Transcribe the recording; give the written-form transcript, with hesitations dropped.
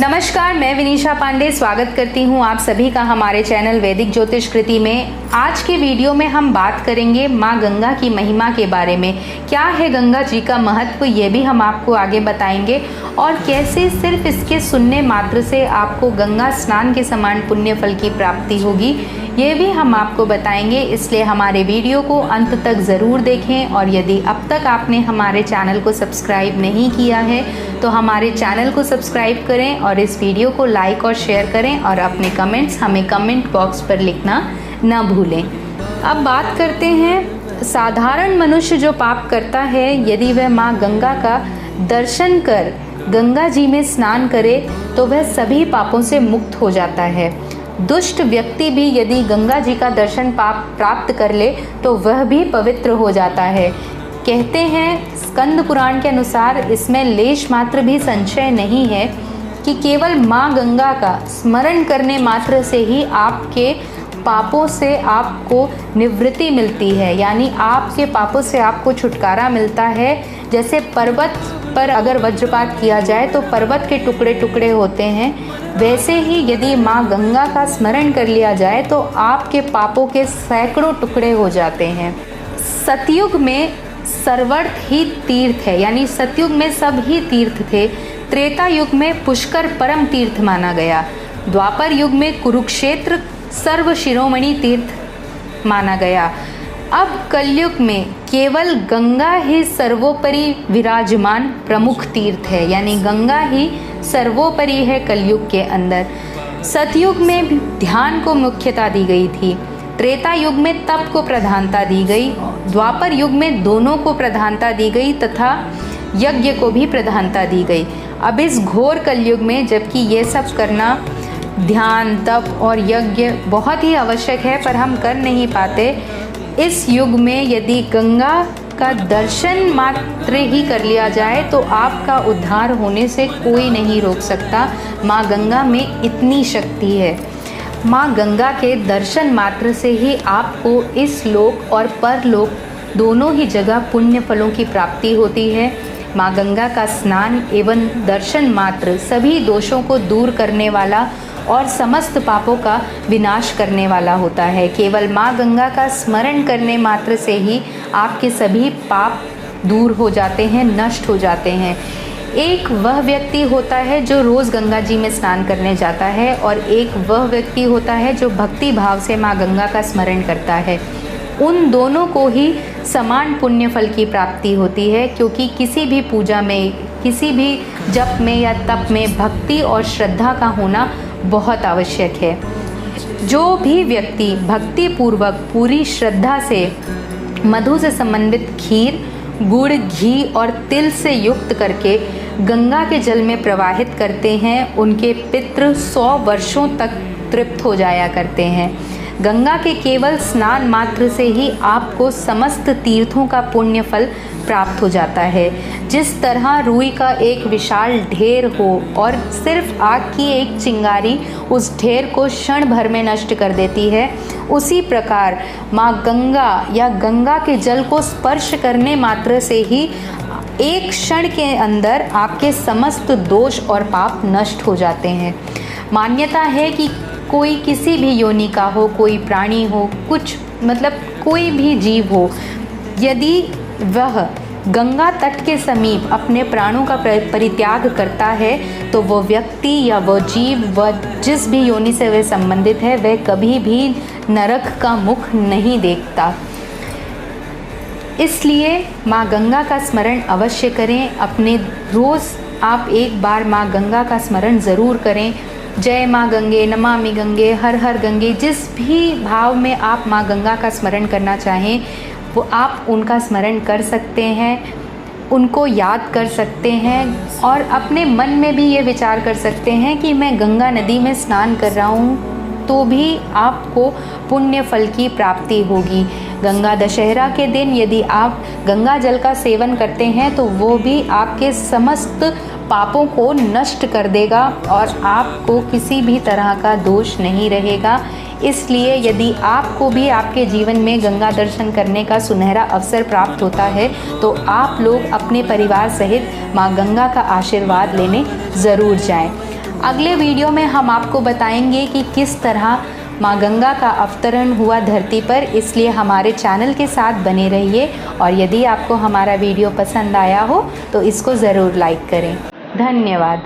नमस्कार, मैं विनीशा पांडे स्वागत करती हूं आप सभी का हमारे चैनल वैदिक ज्योतिष कृति में। आज के वीडियो में हम बात करेंगे माँ गंगा की महिमा के बारे में। क्या है गंगा जी का महत्व, ये भी हम आपको आगे बताएंगे और कैसे सिर्फ इसके सुनने मात्र से आपको गंगा स्नान के समान पुण्य फल की प्राप्ति होगी, ये भी हम आपको बताएंगे। इसलिए हमारे वीडियो को अंत तक ज़रूर देखें और यदि अब तक आपने हमारे चैनल को सब्सक्राइब नहीं किया है तो हमारे चैनल को सब्सक्राइब करें और इस वीडियो को लाइक और शेयर करें और अपने कमेंट्स हमें कमेंट बॉक्स पर लिखना न भूलें। अब बात करते हैं, साधारण मनुष्य जो पाप करता है, यदि वह माँ गंगा का दर्शन कर गंगा जी में स्नान करे तो वह सभी पापों से मुक्त हो जाता है। दुष्ट व्यक्ति भी यदि गंगा जी का दर्शन प्राप्त कर ले तो वह भी पवित्र हो जाता है। कहते हैं स्कंद पुराण के अनुसार इसमें लेश मात्र भी संशय नहीं है कि केवल माँ गंगा का स्मरण करने मात्र से ही आपके पापों से आपको निवृत्ति मिलती है, यानी आपके पापों से आपको छुटकारा मिलता है। जैसे पर्वत पर अगर वज्रपात किया जाए तो पर्वत के टुकड़े टुकड़े होते हैं, वैसे ही यदि माँ गंगा का स्मरण कर लिया जाए तो आपके पापों के सैकड़ों टुकड़े हो जाते हैं। सतयुग में सर्वर्थ ही तीर्थ है, यानी सतयुग में सब ही तीर्थ थे। त्रेता युग में पुष्कर परम तीर्थ माना गया। द्वापर युग में कुरुक्षेत्र सर्व शिरोमणि तीर्थ माना गया। अब कलयुग में केवल गंगा ही सर्वोपरि विराजमान प्रमुख तीर्थ है, यानी गंगा ही सर्वोपरि है कलयुग के अंदर। सतयुग में भी ध्यान को मुख्यता दी गई थी, त्रेता युग में तप को प्रधानता दी गई, द्वापर युग में दोनों को प्रधानता दी गई तथा यज्ञ को भी प्रधानता दी गई। अब इस घोर कलयुग में जबकि ये सब करना, ध्यान तप और यज्ञ बहुत ही आवश्यक है पर हम कर नहीं पाते, इस युग में यदि गंगा का दर्शन मात्र ही कर लिया जाए तो आपका उद्धार होने से कोई नहीं रोक सकता। माँ गंगा में इतनी शक्ति है। माँ गंगा के दर्शन मात्र से ही आपको इस लोक और परलोक दोनों ही जगह पुण्य फलों की प्राप्ति होती है। माँ गंगा का स्नान एवं दर्शन मात्र सभी दोषों को दूर करने वाला और समस्त पापों का विनाश करने वाला होता है। केवल माँ गंगा का स्मरण करने मात्र से ही आपके सभी पाप दूर हो जाते हैं, नष्ट हो जाते हैं। एक वह व्यक्ति होता है जो रोज़ गंगा जी में स्नान करने जाता है और एक वह व्यक्ति होता है जो भक्ति भाव से माँ गंगा का स्मरण करता है। उन दोनों को ही समान पुण्य फल की प्राप्ति होती है, क्योंकि किसी भी पूजा में, किसी भी जप में या तप में भक्ति और श्रद्धा का होना बहुत आवश्यक है। जो भी व्यक्ति भक्ति पूर्वक पूरी श्रद्धा से मधु से संबंधित खीर, गुड़, घी और तिल से युक्त करके गंगा के जल में प्रवाहित करते हैं, उनके पितृ 100 वर्षों तक तृप्त हो जाया करते हैं। गंगा के केवल स्नान मात्र से ही आपको समस्त तीर्थों का पुण्य फल प्राप्त हो जाता है। जिस तरह रुई का एक विशाल ढेर हो और सिर्फ आग की एक चिंगारी उस ढेर को क्षण भर में नष्ट कर देती है, उसी प्रकार माँ गंगा या गंगा के जल को स्पर्श करने मात्र से ही एक क्षण के अंदर आपके समस्त दोष और पाप नष्ट हो जाते हैं। मान्यता है कि कोई किसी भी योनि का हो, कोई प्राणी हो, कुछ मतलब कोई भी जीव हो, यदि वह गंगा तट के समीप अपने प्राणों का परित्याग करता है तो वो व्यक्ति या वो जीव, वह जिस भी योनि से वह संबंधित है, वह कभी भी नरक का मुख नहीं देखता। इसलिए माँ गंगा का स्मरण अवश्य करें। अपने रोज़ आप एक बार माँ गंगा का स्मरण ज़रूर करें। जय माँ गंगे, नमामि गंगे, हर हर गंगे, जिस भी भाव में आप माँ गंगा का स्मरण करना चाहें वो आप उनका स्मरण कर सकते हैं, उनको याद कर सकते हैं और अपने मन में भी ये विचार कर सकते हैं कि मैं गंगा नदी में स्नान कर रहा हूँ, तो भी आपको पुण्य फल की प्राप्ति होगी। गंगा दशहरा के दिन यदि आप गंगा जल का सेवन करते हैं तो वो भी आपके समस्त पापों को नष्ट कर देगा और आपको किसी भी तरह का दोष नहीं रहेगा। इसलिए यदि आपको भी आपके जीवन में गंगा दर्शन करने का सुनहरा अवसर प्राप्त होता है तो आप लोग अपने परिवार सहित माँ गंगा का आशीर्वाद लेने ज़रूर जाएं। अगले वीडियो में हम आपको बताएंगे कि किस तरह माँ गंगा का अवतरण हुआ धरती पर। इसलिए हमारे चैनल के साथ बने रहिए और यदि आपको हमारा वीडियो पसंद आया हो तो इसको ज़रूर लाइक करें। धन्यवाद।